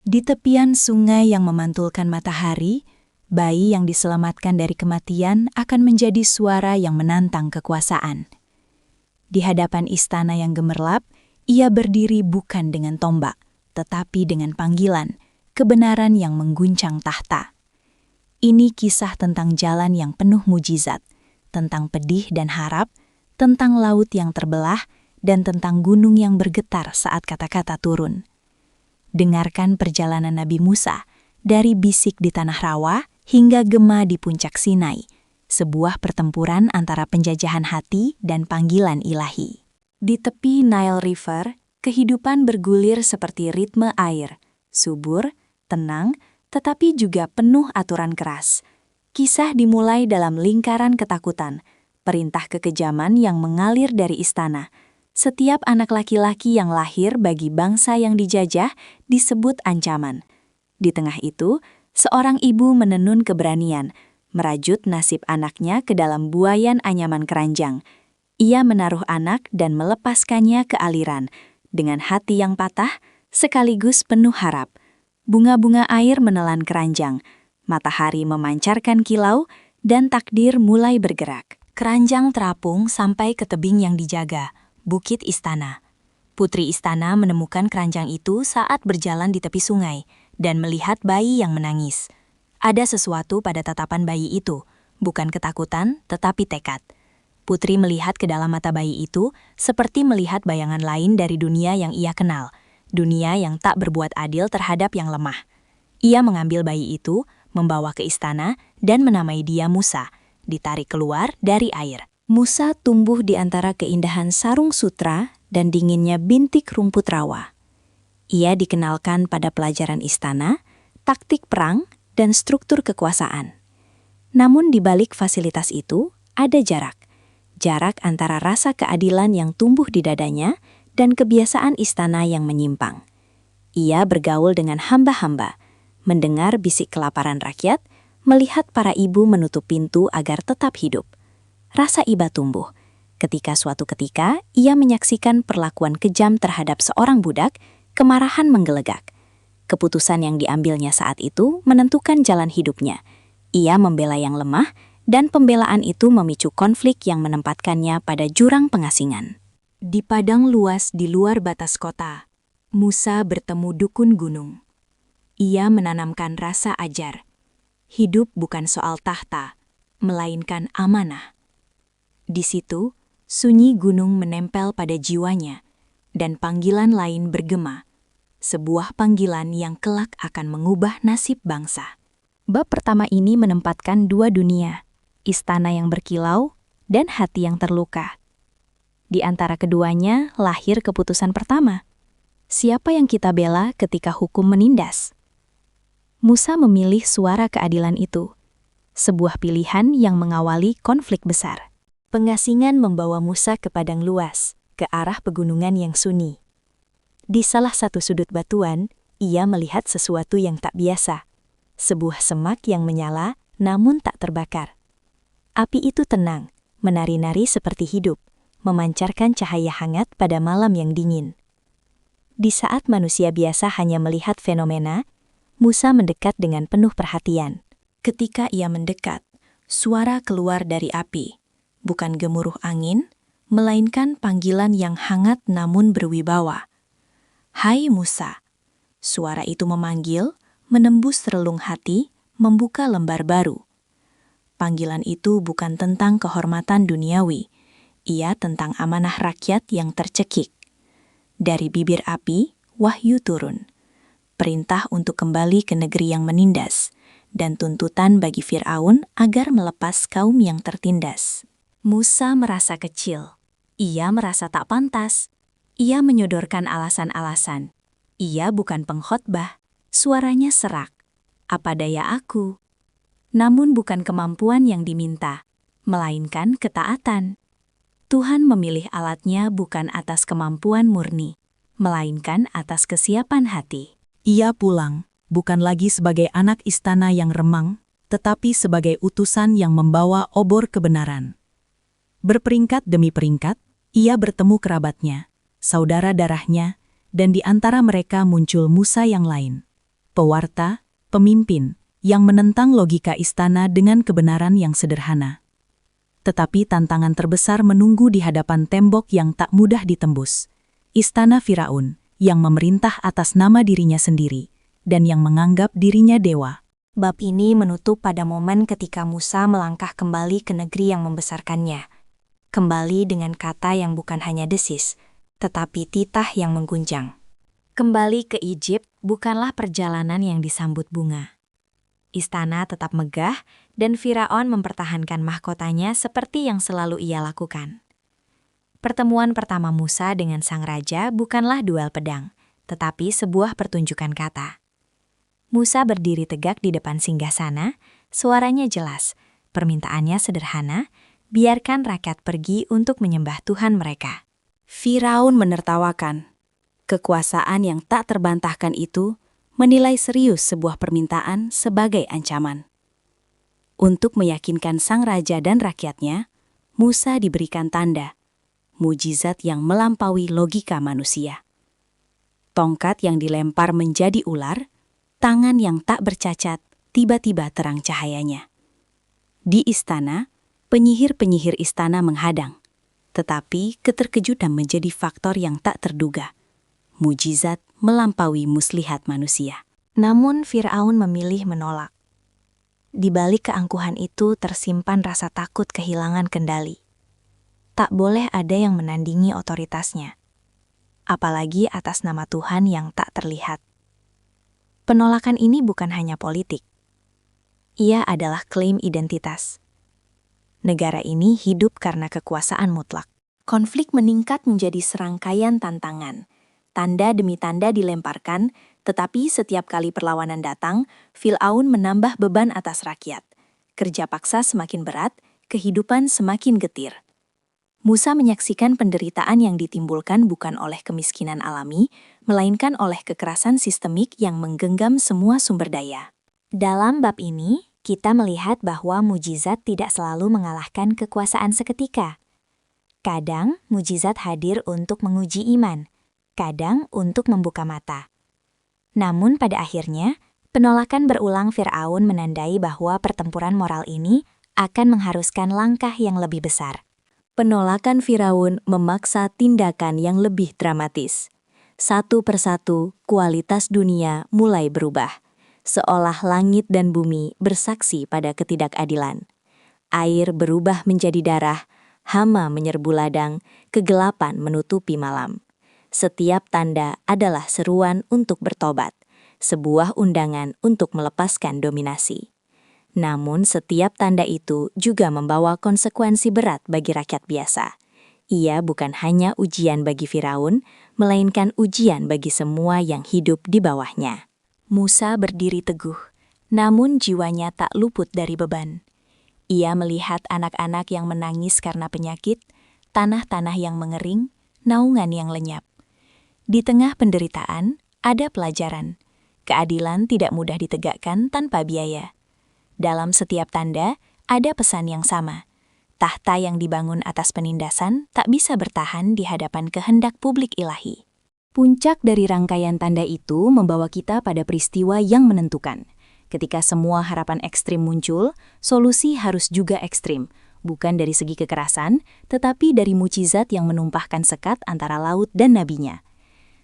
Di tepian sungai yang memantulkan matahari, bayi yang diselamatkan dari kematian akan menjadi suara yang menantang kekuasaan. Di hadapan istana yang gemerlap, ia berdiri bukan dengan tombak, tetapi dengan panggilan, kebenaran yang mengguncang tahta. Ini kisah tentang jalan yang penuh mujizat, tentang pedih dan harap, tentang laut yang terbelah, dan tentang gunung yang bergetar saat kata-kata turun. Dengarkan perjalanan Nabi Musa, dari bisik di Tanah Rawa hingga gema di puncak Sinai, sebuah pertempuran antara penjajahan hati dan panggilan ilahi. Di tepi Nile River, kehidupan bergulir seperti ritme air, subur, tenang, tetapi juga penuh aturan keras. Kisah dimulai dalam lingkaran ketakutan, perintah kekejaman yang mengalir dari istana. Setiap anak laki-laki yang lahir bagi bangsa yang dijajah disebut ancaman. Di tengah itu, seorang ibu menenun keberanian, merajut nasib anaknya ke dalam buayan anyaman keranjang. Ia menaruh anak dan melepaskannya ke aliran, dengan hati yang patah, sekaligus penuh harap. Bunga-bunga air menelan keranjang, matahari memancarkan kilau, dan takdir mulai bergerak. Keranjang terapung sampai ke tebing yang dijaga, Bukit Istana. Putri istana menemukan keranjang itu saat berjalan di tepi sungai dan melihat bayi yang menangis. Ada sesuatu pada tatapan bayi itu, bukan ketakutan tetapi tekad. Putri melihat ke dalam mata bayi itu seperti melihat bayangan lain dari dunia yang ia kenal, dunia yang tak berbuat adil terhadap yang lemah. Ia mengambil bayi itu, membawa ke istana dan menamai dia Musa, ditarik keluar dari air. Musa tumbuh di antara keindahan sarung sutra dan dinginnya bintik rumput rawa. Ia dikenalkan pada pelajaran istana, taktik perang, dan struktur kekuasaan. Namun di balik fasilitas itu, ada jarak. Jarak antara rasa keadilan yang tumbuh di dadanya dan kebiasaan istana yang menyimpang. Ia bergaul dengan hamba-hamba, mendengar bisik kelaparan rakyat, melihat para ibu menutup pintu agar tetap hidup. Rasa iba tumbuh. Ketika suatu ketika, ia menyaksikan perlakuan kejam terhadap seorang budak, kemarahan menggelegak. Keputusan yang diambilnya saat itu menentukan jalan hidupnya. Ia membela yang lemah, dan pembelaan itu memicu konflik yang menempatkannya pada jurang pengasingan. Di padang luas di luar batas kota, Musa bertemu dukun gunung. Ia menanamkan rasa ajar. Hidup bukan soal tahta, melainkan amanah. Di situ, sunyi gunung menempel pada jiwanya, dan panggilan lain bergema, sebuah panggilan yang kelak akan mengubah nasib bangsa. Bab pertama ini menempatkan dua dunia, istana yang berkilau dan hati yang terluka. Di antara keduanya lahir keputusan pertama. Siapa yang kita bela ketika hukum menindas? Musa memilih suara keadilan itu, sebuah pilihan yang mengawali konflik besar. Pengasingan membawa Musa ke padang luas, ke arah pegunungan yang sunyi. Di salah satu sudut batuan, ia melihat sesuatu yang tak biasa. Sebuah semak yang menyala, namun tak terbakar. Api itu tenang, menari-nari seperti hidup, memancarkan cahaya hangat pada malam yang dingin. Di saat manusia biasa hanya melihat fenomena, Musa mendekat dengan penuh perhatian. Ketika ia mendekat, suara keluar dari api. Bukan gemuruh angin, melainkan panggilan yang hangat namun berwibawa. Hai Musa, suara itu memanggil, menembus relung hati, membuka lembar baru. Panggilan itu bukan tentang kehormatan duniawi, ia tentang amanah rakyat yang tercekik. Dari bibir api, wahyu turun. Perintah untuk kembali ke negeri yang menindas, dan tuntutan bagi Fir'aun agar melepas kaum yang tertindas. Musa merasa kecil. Ia merasa tak pantas. Ia menyodorkan alasan-alasan. Ia bukan pengkhotbah. Suaranya serak. Apa daya aku? Namun bukan kemampuan yang diminta, melainkan ketaatan. Tuhan memilih alatnya bukan atas kemampuan murni, melainkan atas kesiapan hati. Ia pulang, bukan lagi sebagai anak istana yang remang, tetapi sebagai utusan yang membawa obor kebenaran. Berperingkat demi peringkat, ia bertemu kerabatnya, saudara darahnya, dan di antara mereka muncul Musa yang lain. pewarta, pemimpin yang menentang logika istana dengan kebenaran yang sederhana. Tetapi tantangan terbesar menunggu di hadapan tembok yang tak mudah ditembus. Istana Firaun, yang memerintah atas nama dirinya sendiri, dan yang menganggap dirinya dewa. Bab ini menutup pada momen ketika Musa melangkah kembali ke negeri yang membesarkannya. Kembali dengan kata yang bukan hanya desis, tetapi titah yang mengguncang. Kembali ke Egypt bukanlah perjalanan yang disambut bunga. Istana tetap megah, dan Firaun mempertahankan mahkotanya seperti yang selalu ia lakukan. Pertemuan pertama Musa dengan sang raja bukanlah duel pedang, tetapi sebuah pertunjukan kata. Musa berdiri tegak di depan singgasana, suaranya jelas, permintaannya sederhana, biarkan rakyat pergi untuk menyembah Tuhan mereka. Firaun menertawakan. Kekuasaan yang tak terbantahkan itu menilai serius sebuah permintaan sebagai ancaman. Untuk meyakinkan sang raja dan rakyatnya, Musa diberikan tanda, mujizat yang melampaui logika manusia. Tongkat yang dilempar menjadi ular, tangan yang tak bercacat tiba-tiba terang cahayanya. Di istana, penyihir-penyihir istana menghadang, tetapi keterkejutan menjadi faktor yang tak terduga. Mujizat melampaui muslihat manusia. Namun Firaun memilih menolak. Di balik keangkuhan itu tersimpan rasa takut kehilangan kendali. Tak boleh ada yang menandingi otoritasnya, apalagi atas nama Tuhan yang tak terlihat. Penolakan ini bukan hanya politik. Ia adalah klaim identitas. Negara ini hidup karena kekuasaan mutlak. Konflik meningkat menjadi serangkaian tantangan. Tanda demi tanda dilemparkan, tetapi setiap kali perlawanan datang, Firaun menambah beban atas rakyat. Kerja paksa semakin berat, kehidupan semakin getir. Musa menyaksikan penderitaan yang ditimbulkan bukan oleh kemiskinan alami, melainkan oleh kekerasan sistemik yang menggenggam semua sumber daya. Dalam bab ini, kita melihat bahwa mujizat tidak selalu mengalahkan kekuasaan seketika. Kadang, mujizat hadir untuk menguji iman, kadang untuk membuka mata. Namun pada akhirnya, penolakan berulang Firaun menandai bahwa pertempuran moral ini akan mengharuskan langkah yang lebih besar. Penolakan Firaun memaksa tindakan yang lebih dramatis. Satu persatu, kualitas dunia mulai berubah, seolah langit dan bumi bersaksi pada ketidakadilan. Air berubah menjadi darah, hama menyerbu ladang, kegelapan menutupi malam. Setiap tanda adalah seruan untuk bertobat, sebuah undangan untuk melepaskan dominasi. Namun setiap tanda itu juga membawa konsekuensi berat bagi rakyat biasa. Ia bukan hanya ujian bagi Firaun, melainkan ujian bagi semua yang hidup di bawahnya. Musa berdiri teguh, namun jiwanya tak luput dari beban. Ia melihat anak-anak yang menangis karena penyakit, tanah-tanah yang mengering, naungan yang lenyap. Di tengah penderitaan, ada pelajaran. Keadilan tidak mudah ditegakkan tanpa biaya. Dalam setiap tanda, ada pesan yang sama. Tahta yang dibangun atas penindasan tak bisa bertahan di hadapan kehendak publik ilahi. Puncak dari rangkaian tanda itu membawa kita pada peristiwa yang menentukan. Ketika semua harapan ekstrim muncul, solusi harus juga ekstrim. Bukan dari segi kekerasan, tetapi dari mujizat yang menumpahkan sekat antara laut dan nabinya.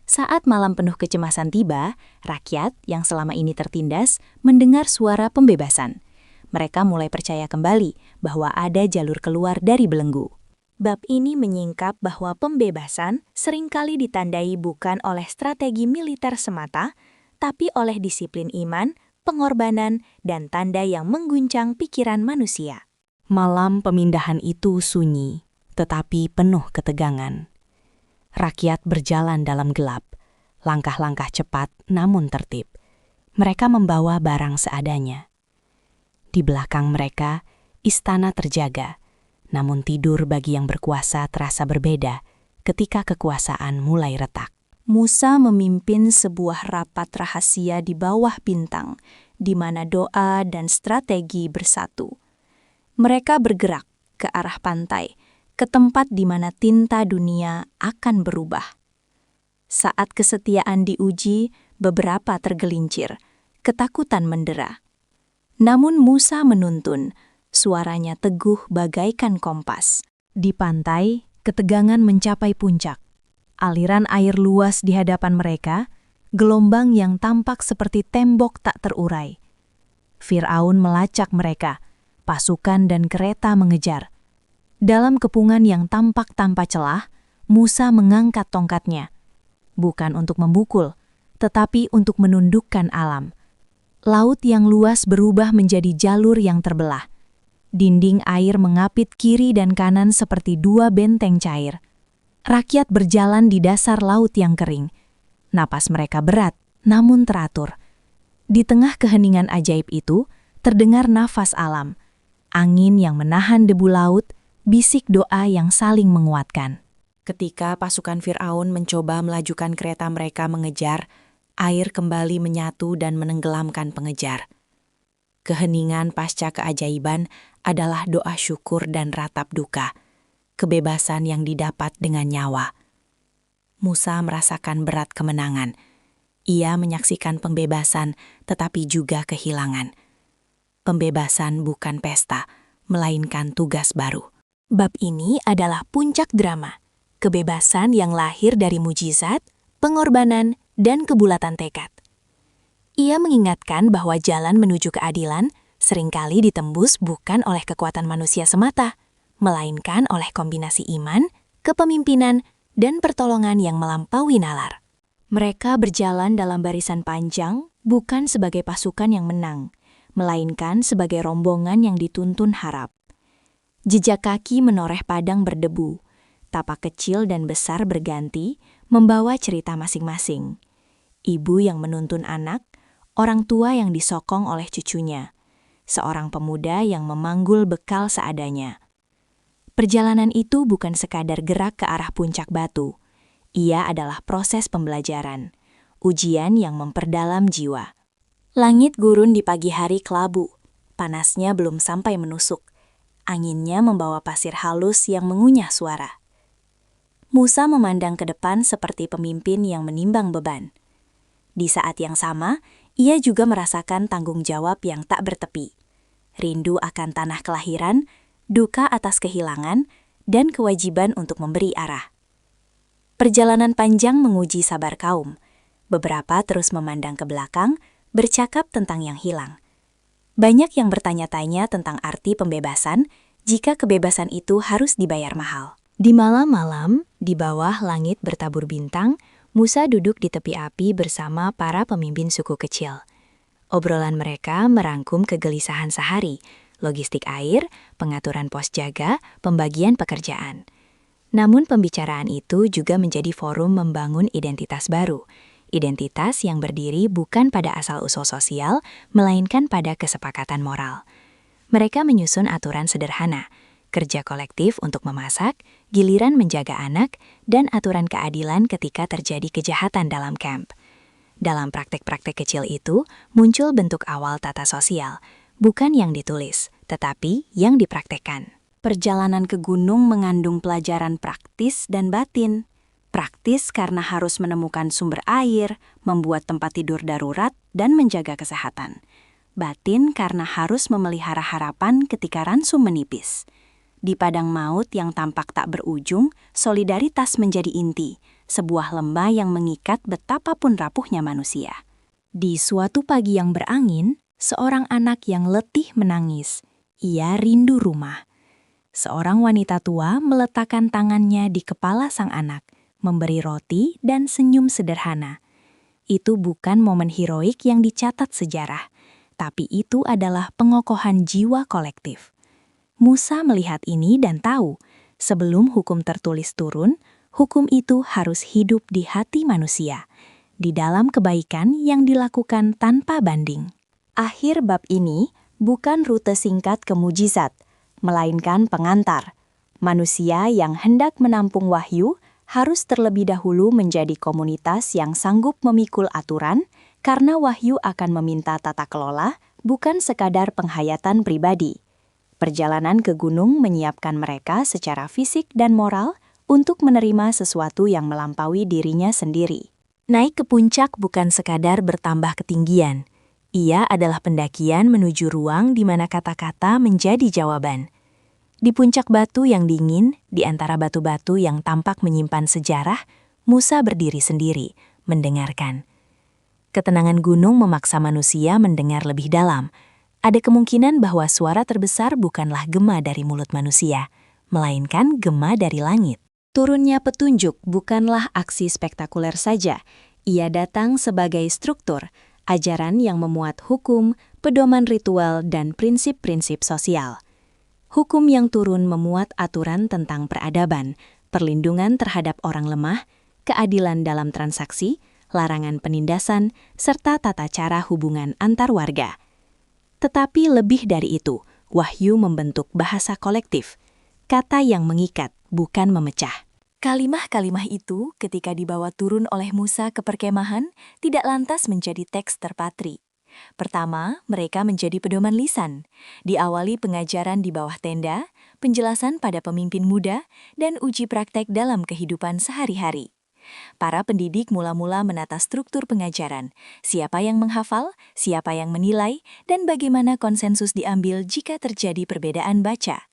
Saat malam penuh kecemasan tiba, rakyat yang selama ini tertindas mendengar suara pembebasan. Mereka mulai percaya kembali bahwa ada jalur keluar dari belenggu. Bab ini menyingkap bahwa pembebasan seringkali ditandai bukan oleh strategi militer semata, tapi oleh disiplin iman, pengorbanan, dan tanda yang mengguncang pikiran manusia. Malam pemindahan itu sunyi, tetapi penuh ketegangan. Rakyat berjalan dalam gelap, langkah-langkah cepat namun tertib. Mereka membawa barang seadanya. Di belakang mereka, istana terjaga, namun tidur bagi yang berkuasa terasa berbeda ketika kekuasaan mulai retak. Musa memimpin sebuah rapat rahasia di bawah bintang, di mana doa dan strategi bersatu. Mereka bergerak ke arah pantai, ke tempat di mana tinta dunia akan berubah. Saat kesetiaan diuji, beberapa tergelincir, ketakutan mendera. Namun Musa menuntun, suaranya teguh bagaikan kompas. Di pantai, ketegangan mencapai puncak. Aliran air luas di hadapan mereka, gelombang yang tampak seperti tembok tak terurai. Fir'aun melacak mereka, pasukan dan kereta mengejar. Dalam kepungan yang tampak tanpa celah, Musa mengangkat tongkatnya. Bukan untuk memukul, tetapi untuk menundukkan alam. Laut yang luas berubah menjadi jalur yang terbelah. Dinding air mengapit kiri dan kanan seperti dua benteng cair. Rakyat berjalan di dasar laut yang kering. Napas mereka berat, namun teratur. Di tengah keheningan ajaib itu, terdengar nafas alam. Angin yang menahan debu laut, bisik doa yang saling menguatkan. Ketika pasukan Fir'aun mencoba melajukan kereta mereka mengejar, air kembali menyatu dan menenggelamkan pengejar. Keheningan pasca keajaiban adalah doa syukur dan ratap duka, kebebasan yang didapat dengan nyawa. Musa merasakan berat kemenangan. Ia menyaksikan pembebasan, tetapi juga kehilangan. Pembebasan bukan pesta, melainkan tugas baru. Bab ini adalah puncak drama, kebebasan yang lahir dari mujizat, pengorbanan, dan kebulatan tekad. Ia mengingatkan bahwa jalan menuju keadilan seringkali ditembus bukan oleh kekuatan manusia semata, melainkan oleh kombinasi iman, kepemimpinan, dan pertolongan yang melampaui nalar. Mereka berjalan dalam barisan panjang bukan sebagai pasukan yang menang, melainkan sebagai rombongan yang dituntun harap. Jejak kaki menoreh padang berdebu, tapak kecil dan besar berganti, membawa cerita masing-masing. Ibu yang menuntun anak, orang tua yang disokong oleh cucunya, seorang pemuda yang memanggul bekal seadanya. Perjalanan itu bukan sekadar gerak ke arah puncak batu. Ia adalah proses pembelajaran, ujian yang memperdalam jiwa. Langit gurun di pagi hari kelabu, panasnya belum sampai menusuk. Anginnya membawa pasir halus yang mengunyah suara. Musa memandang ke depan seperti pemimpin yang menimbang beban. Di saat yang sama, ia juga merasakan tanggung jawab yang tak bertepi. Rindu akan tanah kelahiran, duka atas kehilangan, dan kewajiban untuk memberi arah. Perjalanan panjang menguji sabar kaum. Beberapa terus memandang ke belakang, bercakap tentang yang hilang. Banyak yang bertanya-tanya tentang arti pembebasan jika kebebasan itu harus dibayar mahal. Di malam-malam, di bawah langit bertabur bintang, Musa duduk di tepi api bersama para pemimpin suku kecil. Obrolan mereka merangkum kegelisahan sehari, logistik air, pengaturan pos jaga, pembagian pekerjaan. Namun pembicaraan itu juga menjadi forum membangun identitas baru. Identitas yang berdiri bukan pada asal-usul sosial, melainkan pada kesepakatan moral. Mereka menyusun aturan sederhana, kerja kolektif untuk memasak, giliran menjaga anak, dan aturan keadilan ketika terjadi kejahatan dalam kamp. Dalam praktek-praktek kecil itu, muncul bentuk awal tata sosial, bukan yang ditulis, tetapi yang dipraktekkan. Perjalanan ke gunung mengandung pelajaran praktis dan batin. Praktis karena harus menemukan sumber air, membuat tempat tidur darurat, dan menjaga kesehatan. Batin karena harus memelihara harapan ketika ransum menipis. Di padang maut yang tampak tak berujung, solidaritas menjadi inti, sebuah lembah yang mengikat betapapun rapuhnya manusia. Di suatu pagi yang berangin, seorang anak yang letih menangis. Ia rindu rumah. Seorang wanita tua meletakkan tangannya di kepala sang anak, memberi roti dan senyum sederhana. Itu bukan momen heroik yang dicatat sejarah, tapi itu adalah pengokohan jiwa kolektif. Musa melihat ini dan tahu, sebelum hukum tertulis turun, hukum itu harus hidup di hati manusia, di dalam kebaikan yang dilakukan tanpa banding. Akhir bab ini bukan rute singkat ke mujizat, melainkan pengantar. Manusia yang hendak menampung wahyu harus terlebih dahulu menjadi komunitas yang sanggup memikul aturan, karena wahyu akan meminta tata kelola, bukan sekadar penghayatan pribadi. Perjalanan ke gunung menyiapkan mereka secara fisik dan moral untuk menerima sesuatu yang melampaui dirinya sendiri. Naik ke puncak bukan sekadar bertambah ketinggian. Ia adalah pendakian menuju ruang di mana kata-kata menjadi jawaban. Di puncak batu yang dingin, di antara batu-batu yang tampak menyimpan sejarah, Musa berdiri sendiri, mendengarkan. Ketenangan gunung memaksa manusia mendengar lebih dalam. Ada kemungkinan bahwa suara terbesar bukanlah gema dari mulut manusia, melainkan gema dari langit. Turunnya petunjuk bukanlah aksi spektakuler saja. Ia datang sebagai struktur, ajaran yang memuat hukum, pedoman ritual, dan prinsip-prinsip sosial. Hukum yang turun memuat aturan tentang peradaban, perlindungan terhadap orang lemah, keadilan dalam transaksi, larangan penindasan, serta tata cara hubungan antar warga. Tetapi lebih dari itu, wahyu membentuk bahasa kolektif, kata yang mengikat, bukan memecah. Kalimah-kalimah itu, ketika dibawa turun oleh Musa ke perkemahan, tidak lantas menjadi teks terpatri. Pertama, mereka menjadi pedoman lisan, diawali pengajaran di bawah tenda, penjelasan pada pemimpin muda, dan uji praktek dalam kehidupan sehari-hari. Para pendidik mula-mula menata struktur pengajaran, siapa yang menghafal, siapa yang menilai, dan bagaimana konsensus diambil jika terjadi perbedaan baca.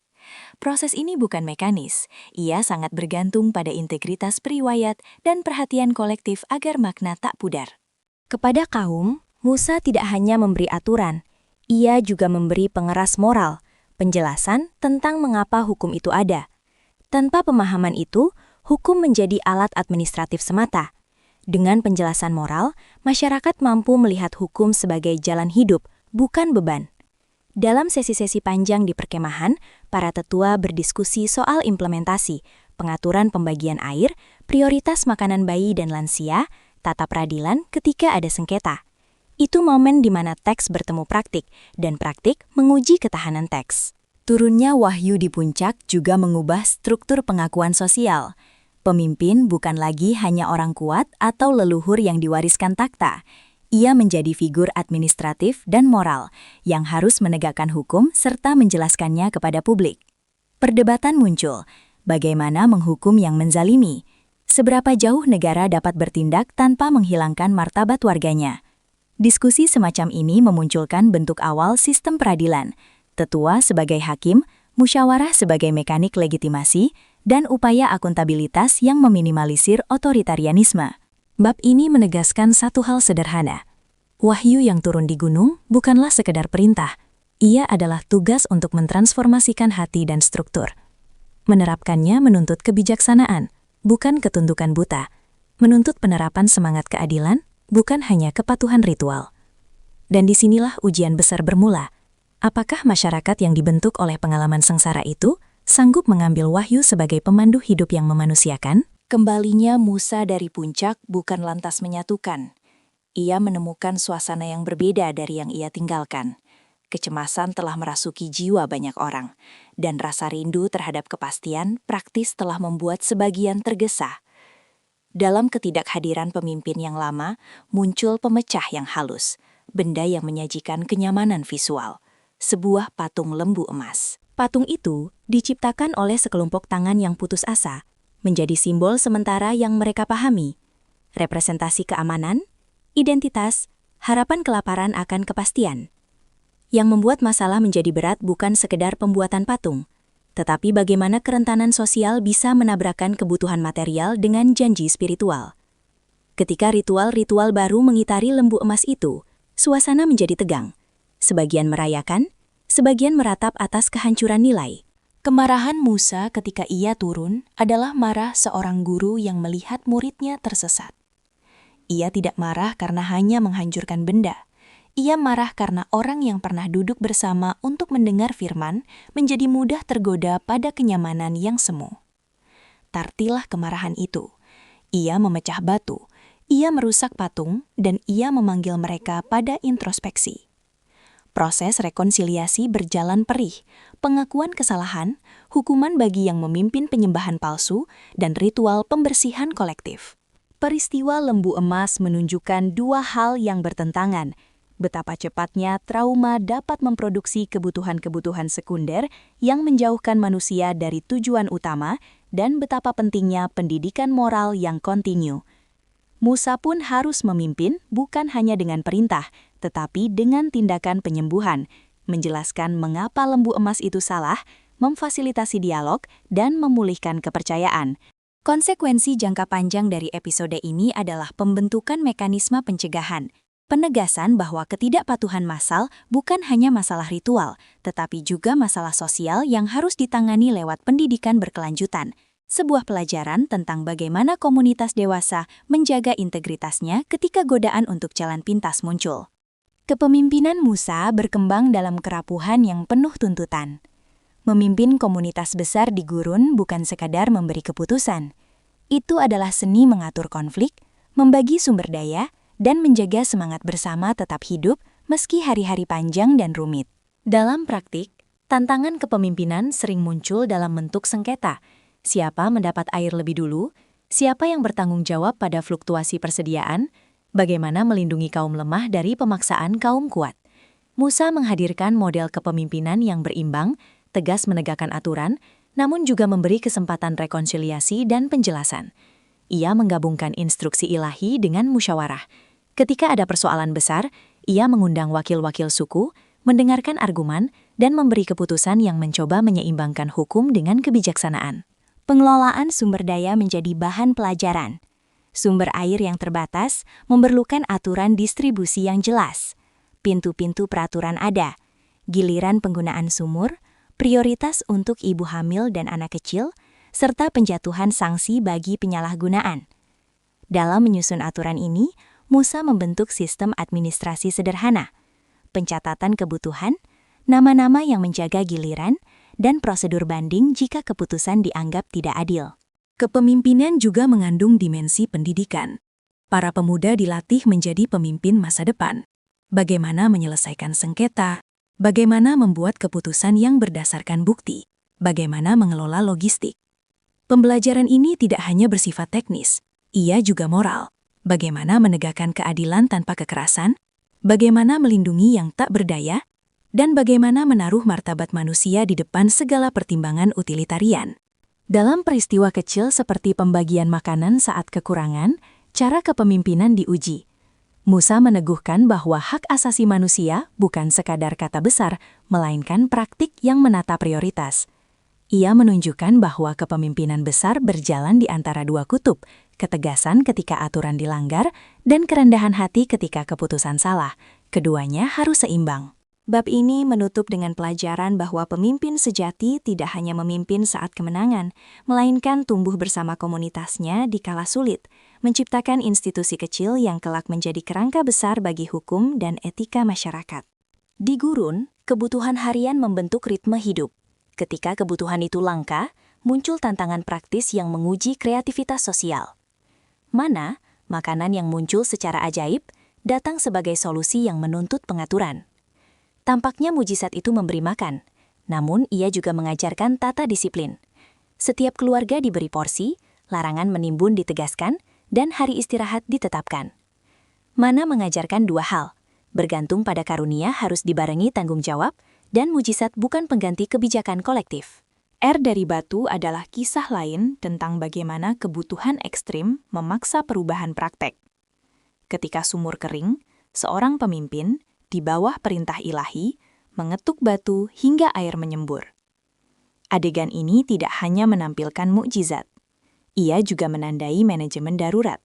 Proses ini bukan mekanis, ia sangat bergantung pada integritas periwayat dan perhatian kolektif agar makna tak pudar. Kepada kaum, Musa tidak hanya memberi aturan, ia juga memberi pengeras moral, penjelasan tentang mengapa hukum itu ada. Tanpa pemahaman itu, hukum menjadi alat administratif semata. Dengan penjelasan moral, masyarakat mampu melihat hukum sebagai jalan hidup, bukan beban. Dalam sesi-sesi panjang di perkemahan, para tetua berdiskusi soal implementasi, pengaturan pembagian air, prioritas makanan bayi dan lansia, tata peradilan ketika ada sengketa. Itu momen di mana teks bertemu praktik, dan praktik menguji ketahanan teks. Turunnya wahyu di puncak juga mengubah struktur pengakuan sosial. Pemimpin bukan lagi hanya orang kuat atau leluhur yang diwariskan takhta. Ia menjadi figur administratif dan moral yang harus menegakkan hukum serta menjelaskannya kepada publik. Perdebatan muncul, bagaimana menghukum yang menzalimi? Seberapa jauh negara dapat bertindak tanpa menghilangkan martabat warganya? Diskusi semacam ini memunculkan bentuk awal sistem peradilan, tetua sebagai hakim, musyawarah sebagai mekanik legitimasi, dan upaya akuntabilitas yang meminimalisir otoritarianisme. Bab ini menegaskan satu hal sederhana. Wahyu yang turun di gunung bukanlah sekedar perintah. Ia adalah tugas untuk mentransformasikan hati dan struktur. Menerapkannya menuntut kebijaksanaan, bukan ketundukan buta. Menuntut penerapan semangat keadilan, bukan hanya kepatuhan ritual. Dan disinilah ujian besar bermula. Apakah masyarakat yang dibentuk oleh pengalaman sengsara itu sanggup mengambil wahyu sebagai pemandu hidup yang memanusiakan? Kembalinya Musa dari puncak bukan lantas menyatukan. Ia menemukan suasana yang berbeda dari yang ia tinggalkan. Kecemasan telah merasuki jiwa banyak orang, dan rasa rindu terhadap kepastian praktis telah membuat sebagian tergesa. Dalam ketidakhadiran pemimpin yang lama, muncul pemecah yang halus, benda yang menyajikan kenyamanan visual, sebuah patung lembu emas. Patung itu diciptakan oleh sekelompok tangan yang putus asa, menjadi simbol sementara yang mereka pahami. Representasi keamanan, identitas, harapan kelaparan akan kepastian. Yang membuat masalah menjadi berat bukan sekedar pembuatan patung, tetapi bagaimana kerentanan sosial bisa menabrakkan kebutuhan material dengan janji spiritual. Ketika ritual-ritual baru mengitari lembu emas itu, suasana menjadi tegang. Sebagian merayakan, sebagian meratap atas kehancuran nilai. Kemarahan Musa ketika ia turun adalah marah seorang guru yang melihat muridnya tersesat. Ia tidak marah karena hanya menghancurkan benda. Ia marah karena orang yang pernah duduk bersama untuk mendengar firman menjadi mudah tergoda pada kenyamanan yang semu. Tartilah kemarahan itu. Ia memecah batu, ia merusak patung, dan ia memanggil mereka pada introspeksi. Proses rekonsiliasi berjalan perih, pengakuan kesalahan, hukuman bagi yang memimpin penyembahan palsu, dan ritual pembersihan kolektif. Peristiwa lembu emas menunjukkan dua hal yang bertentangan, betapa cepatnya trauma dapat memproduksi kebutuhan-kebutuhan sekunder yang menjauhkan manusia dari tujuan utama, dan betapa pentingnya pendidikan moral yang kontinu. Musa pun harus memimpin bukan hanya dengan perintah, tetapi dengan tindakan penyembuhan, menjelaskan mengapa lembu emas itu salah, memfasilitasi dialog, dan memulihkan kepercayaan. Konsekuensi jangka panjang dari episode ini adalah pembentukan mekanisme pencegahan, penegasan bahwa ketidakpatuhan massal bukan hanya masalah ritual, tetapi juga masalah sosial yang harus ditangani lewat pendidikan berkelanjutan. Sebuah pelajaran tentang bagaimana komunitas dewasa menjaga integritasnya ketika godaan untuk jalan pintas muncul. Kepemimpinan Musa berkembang dalam kerapuhan yang penuh tuntutan. Memimpin komunitas besar di gurun bukan sekadar memberi keputusan. Itu adalah seni mengatur konflik, membagi sumber daya, dan menjaga semangat bersama tetap hidup meski hari-hari panjang dan rumit. Dalam praktik, tantangan kepemimpinan sering muncul dalam bentuk sengketa. Siapa mendapat air lebih dulu? Siapa yang bertanggung jawab pada fluktuasi persediaan? Bagaimana melindungi kaum lemah dari pemaksaan kaum kuat? Musa menghadirkan model kepemimpinan yang berimbang, tegas menegakkan aturan, namun juga memberi kesempatan rekonsiliasi dan penjelasan. Ia menggabungkan instruksi ilahi dengan musyawarah. Ketika ada persoalan besar, ia mengundang wakil-wakil suku, mendengarkan argumen, dan memberi keputusan yang mencoba menyeimbangkan hukum dengan kebijaksanaan. Pengelolaan sumber daya menjadi bahan pelajaran. Sumber air yang terbatas memerlukan aturan distribusi yang jelas. Pintu-pintu peraturan ada. Giliran penggunaan sumur, prioritas untuk ibu hamil dan anak kecil, serta penjatuhan sanksi bagi penyalahgunaan. Dalam menyusun aturan ini, Musa membentuk sistem administrasi sederhana, pencatatan kebutuhan, nama-nama yang menjaga giliran, dan prosedur banding jika keputusan dianggap tidak adil. Kepemimpinan juga mengandung dimensi pendidikan. Para pemuda dilatih menjadi pemimpin masa depan. Bagaimana menyelesaikan sengketa, bagaimana membuat keputusan yang berdasarkan bukti, bagaimana mengelola logistik. Pembelajaran ini tidak hanya bersifat teknis, ia juga moral. Bagaimana menegakkan keadilan tanpa kekerasan, bagaimana melindungi yang tak berdaya, dan bagaimana menaruh martabat manusia di depan segala pertimbangan utilitarian. Dalam peristiwa kecil seperti pembagian makanan saat kekurangan, cara kepemimpinan diuji. Musa meneguhkan bahwa hak asasi manusia bukan sekadar kata besar, melainkan praktik yang menata prioritas. Ia menunjukkan bahwa kepemimpinan besar berjalan di antara dua kutub, ketegasan ketika aturan dilanggar, dan kerendahan hati ketika keputusan salah. Keduanya harus seimbang. Bab ini menutup dengan pelajaran bahwa pemimpin sejati tidak hanya memimpin saat kemenangan, melainkan tumbuh bersama komunitasnya di kala sulit, menciptakan institusi kecil yang kelak menjadi kerangka besar bagi hukum dan etika masyarakat. Di gurun, kebutuhan harian membentuk ritme hidup. Ketika kebutuhan itu langka, muncul tantangan praktis yang menguji kreativitas sosial. Mana, makanan yang muncul secara ajaib, datang sebagai solusi yang menuntut pengaturan. Tampaknya mujizat itu memberi makan, namun ia juga mengajarkan tata disiplin. Setiap keluarga diberi porsi, larangan menimbun ditegaskan, dan hari istirahat ditetapkan. Mana mengajarkan dua hal, bergantung pada karunia harus dibarengi tanggung jawab, dan mujizat bukan pengganti kebijakan kolektif. Air dari batu adalah kisah lain tentang bagaimana kebutuhan ekstrim memaksa perubahan praktek. Ketika sumur kering, seorang pemimpin, di bawah perintah ilahi, mengetuk batu hingga air menyembur. Adegan ini tidak hanya menampilkan mukjizat. Ia juga menandai manajemen darurat,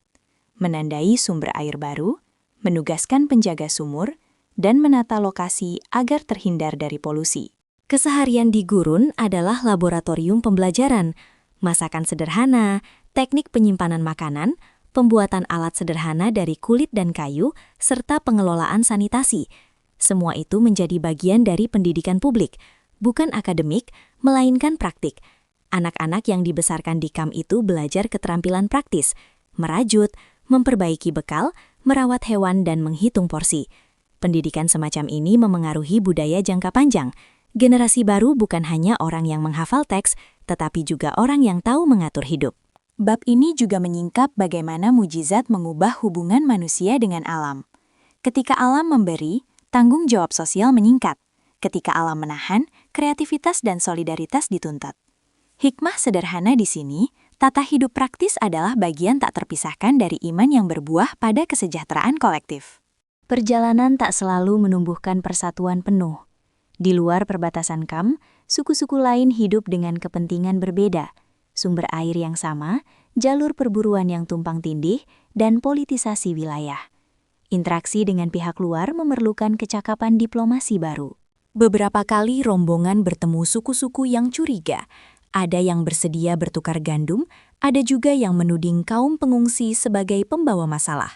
menandai sumber air baru, menugaskan penjaga sumur, dan menata lokasi agar terhindar dari polusi. Keseharian di gurun adalah laboratorium pembelajaran, masakan sederhana, teknik penyimpanan makanan, pembuatan alat sederhana dari kulit dan kayu, serta pengelolaan sanitasi. Semua itu menjadi bagian dari pendidikan publik, bukan akademik, melainkan praktik. Anak-anak yang dibesarkan di kamp itu belajar keterampilan praktis, merajut, memperbaiki bekal, merawat hewan, dan menghitung porsi. Pendidikan semacam ini memengaruhi budaya jangka panjang. Generasi baru bukan hanya orang yang menghafal teks, tetapi juga orang yang tahu mengatur hidup. Bab ini juga menyingkap bagaimana mujizat mengubah hubungan manusia dengan alam. Ketika alam memberi, tanggung jawab sosial meningkat. Ketika alam menahan, kreativitas dan solidaritas dituntut. Hikmah sederhana di sini, tata hidup praktis adalah bagian tak terpisahkan dari iman yang berbuah pada kesejahteraan kolektif. Perjalanan tak selalu menumbuhkan persatuan penuh. Di luar perbatasan KAM, suku-suku lain hidup dengan kepentingan berbeda, sumber air yang sama, jalur perburuan yang tumpang tindih, dan politisasi wilayah. Interaksi dengan pihak luar memerlukan kecakapan diplomasi baru. Beberapa kali rombongan bertemu suku-suku yang curiga. Ada yang bersedia bertukar gandum, ada juga yang menuding kaum pengungsi sebagai pembawa masalah.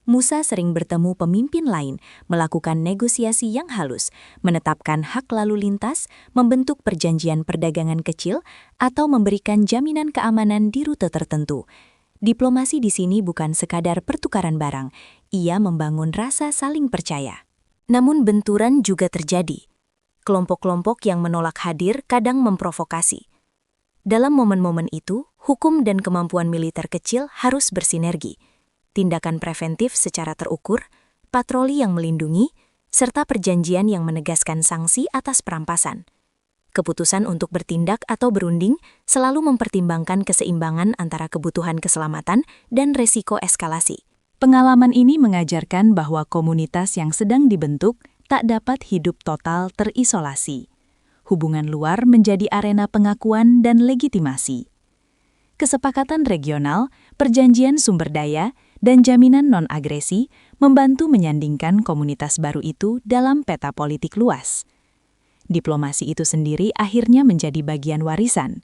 Musa sering bertemu pemimpin lain, melakukan negosiasi yang halus, menetapkan hak lalu lintas, membentuk perjanjian perdagangan kecil, atau memberikan jaminan keamanan di rute tertentu. Diplomasi di sini bukan sekadar pertukaran barang, ia membangun rasa saling percaya. Namun benturan juga terjadi. Kelompok-kelompok yang menolak hadir kadang memprovokasi. Dalam momen-momen itu, hukum dan kemampuan militer kecil harus bersinergi. Tindakan preventif secara terukur, patroli yang melindungi, serta perjanjian yang menegaskan sanksi atas perampasan. Keputusan untuk bertindak atau berunding selalu mempertimbangkan keseimbangan antara kebutuhan keselamatan dan resiko eskalasi. Pengalaman ini mengajarkan bahwa komunitas yang sedang dibentuk tak dapat hidup total terisolasi. Hubungan luar menjadi arena pengakuan dan legitimasi. Kesepakatan regional, perjanjian sumber daya, dan jaminan non-agresi membantu menyandingkan komunitas baru itu dalam peta politik luas. Diplomasi itu sendiri akhirnya menjadi bagian warisan.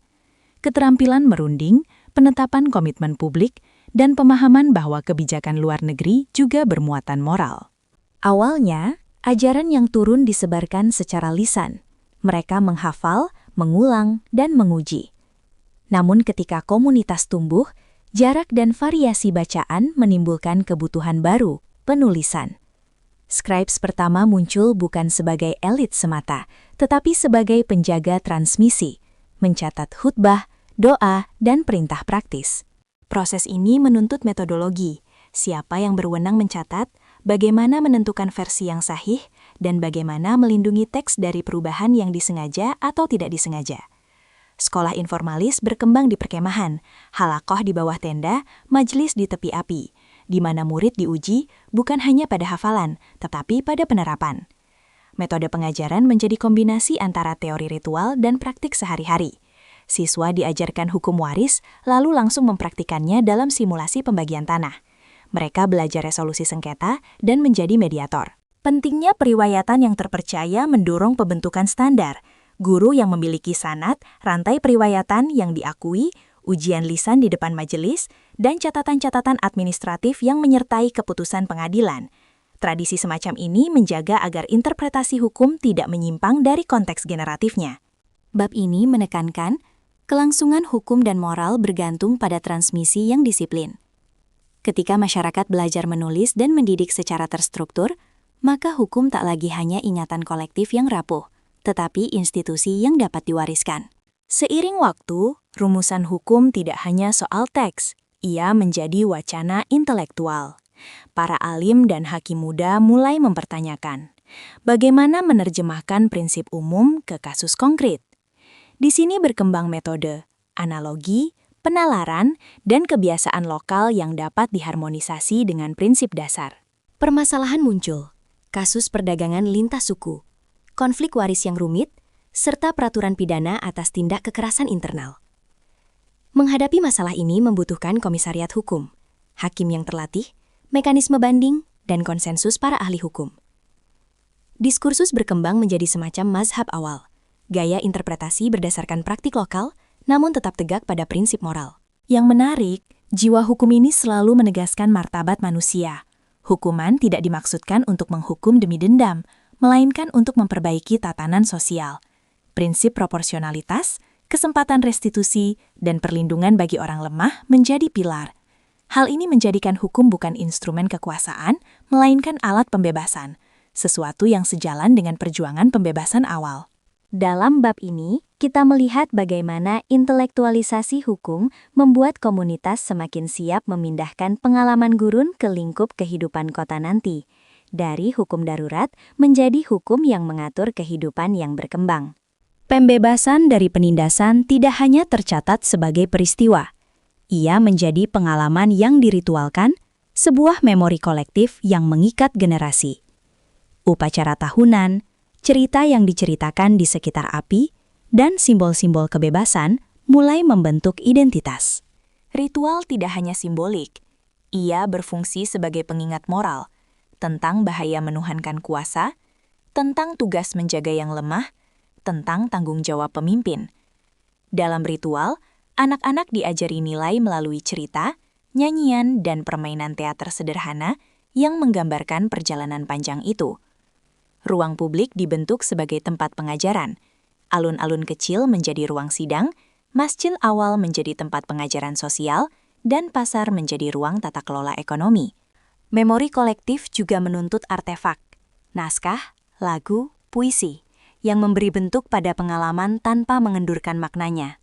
Keterampilan merunding, penetapan komitmen publik, dan pemahaman bahwa kebijakan luar negeri juga bermuatan moral. Awalnya, ajaran yang turun disebarkan secara lisan. Mereka menghafal, mengulang, dan menguji. Namun ketika komunitas tumbuh, jarak dan variasi bacaan menimbulkan kebutuhan baru, penulisan. Scribes pertama muncul bukan sebagai elit semata, tetapi sebagai penjaga transmisi, mencatat khutbah, doa, dan perintah praktis. Proses ini menuntut metodologi, siapa yang berwenang mencatat, bagaimana menentukan versi yang sahih, dan bagaimana melindungi teks dari perubahan yang disengaja atau tidak disengaja. Sekolah informalis berkembang di perkemahan, halakoh di bawah tenda, majelis di tepi api, di mana murid diuji bukan hanya pada hafalan, tetapi pada penerapan. Metode pengajaran menjadi kombinasi antara teori ritual dan praktik sehari-hari. Siswa diajarkan hukum waris, lalu langsung mempraktikannya dalam simulasi pembagian tanah. Mereka belajar resolusi sengketa dan menjadi mediator. Pentingnya periwayatan yang terpercaya mendorong pembentukan standar. Guru yang memiliki sanad, rantai periwayatan yang diakui, ujian lisan di depan majelis, dan catatan-catatan administratif yang menyertai keputusan pengadilan. Tradisi semacam ini menjaga agar interpretasi hukum tidak menyimpang dari konteks generatifnya. Bab ini menekankan, kelangsungan hukum dan moral bergantung pada transmisi yang disiplin. Ketika masyarakat belajar menulis dan mendidik secara terstruktur, maka hukum tak lagi hanya ingatan kolektif yang rapuh, tetapi institusi yang dapat diwariskan. Seiring waktu, rumusan hukum tidak hanya soal teks, ia menjadi wacana intelektual. Para alim dan hakim muda mulai mempertanyakan, bagaimana menerjemahkan prinsip umum ke kasus konkret. Di sini berkembang metode, analogi, penalaran, dan kebiasaan lokal yang dapat diharmonisasi dengan prinsip dasar. Permasalahan muncul, kasus perdagangan lintas suku, konflik waris yang rumit, serta peraturan pidana atas tindak kekerasan internal. Menghadapi masalah ini membutuhkan komisariat hukum, hakim yang terlatih, mekanisme banding, dan konsensus para ahli hukum. Diskursus berkembang menjadi semacam mazhab awal, gaya interpretasi berdasarkan praktik lokal, namun tetap tegak pada prinsip moral. Yang menarik, jiwa hukum ini selalu menegaskan martabat manusia. Hukuman tidak dimaksudkan untuk menghukum demi dendam, melainkan untuk memperbaiki tatanan sosial. Prinsip proporsionalitas, kesempatan restitusi, dan perlindungan bagi orang lemah menjadi pilar. Hal ini menjadikan hukum bukan instrumen kekuasaan, melainkan alat pembebasan, sesuatu yang sejalan dengan perjuangan pembebasan awal. Dalam bab ini, kita melihat bagaimana intelektualisasi hukum membuat komunitas semakin siap memindahkan pengalaman gurun ke lingkup kehidupan kota nanti, dari hukum darurat menjadi hukum yang mengatur kehidupan yang berkembang. Pembebasan dari penindasan tidak hanya tercatat sebagai peristiwa. Ia menjadi pengalaman yang diritualkan, sebuah memori kolektif yang mengikat generasi. Upacara tahunan, cerita yang diceritakan di sekitar api, dan simbol-simbol kebebasan mulai membentuk identitas. Ritual tidak hanya simbolik, ia berfungsi sebagai pengingat moral tentang bahaya menuhankan kuasa, tentang tugas menjaga yang lemah, tentang tanggung jawab pemimpin. Dalam ritual, anak-anak diajari nilai melalui cerita, nyanyian, dan permainan teater sederhana yang menggambarkan perjalanan panjang itu. Ruang publik dibentuk sebagai tempat pengajaran. Alun-alun kecil menjadi ruang sidang, masjid awal menjadi tempat pengajaran sosial, dan pasar menjadi ruang tata kelola ekonomi. Memori kolektif juga menuntut artefak, naskah, lagu, puisi, yang memberi bentuk pada pengalaman tanpa mengendurkan maknanya.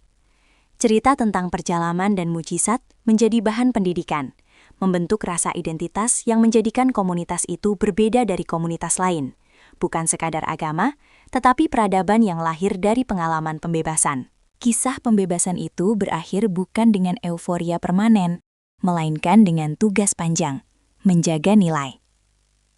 Cerita tentang perjalanan dan mujizat menjadi bahan pendidikan, membentuk rasa identitas yang menjadikan komunitas itu berbeda dari komunitas lain, bukan sekadar agama, tetapi peradaban yang lahir dari pengalaman pembebasan. Kisah pembebasan itu berakhir bukan dengan euforia permanen, melainkan dengan tugas panjang, menjaga nilai.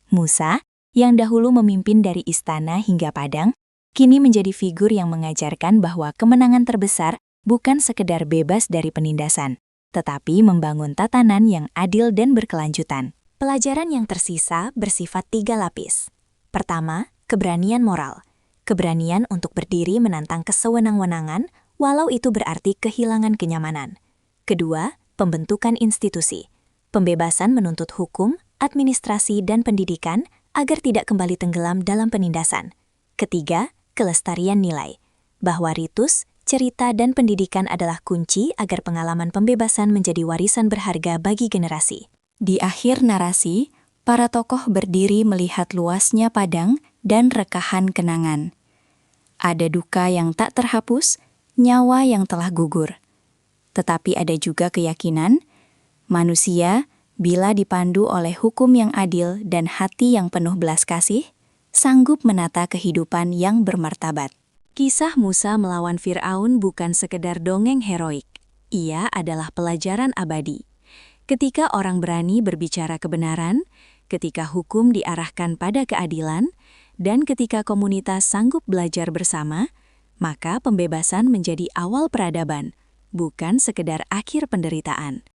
Musa, yang dahulu memimpin dari istana hingga padang, kini menjadi figur yang mengajarkan bahwa kemenangan terbesar bukan sekedar bebas dari penindasan, tetapi membangun tatanan yang adil dan berkelanjutan. Pelajaran yang tersisa bersifat 3 lapis. Pertama, keberanian moral. Keberanian untuk berdiri menantang kesewenang-wenangan, walau itu berarti kehilangan kenyamanan. Kedua, pembentukan institusi. Pembebasan menuntut hukum, administrasi, dan pendidikan agar tidak kembali tenggelam dalam penindasan. Ketiga, kelestarian nilai. Bahwa ritus, cerita, dan pendidikan adalah kunci agar pengalaman pembebasan menjadi warisan berharga bagi generasi. Di akhir narasi, para tokoh berdiri melihat luasnya padang dan rekahan kenangan. Ada duka yang tak terhapus, nyawa yang telah gugur. Tetapi ada juga keyakinan, manusia, bila dipandu oleh hukum yang adil dan hati yang penuh belas kasih, sanggup menata kehidupan yang bermartabat. Kisah Musa melawan Fir'aun bukan sekedar dongeng heroik. Ia adalah pelajaran abadi. Ketika orang berani berbicara kebenaran, ketika hukum diarahkan pada keadilan, dan ketika komunitas sanggup belajar bersama, maka pembebasan menjadi awal peradaban, bukan sekedar akhir penderitaan.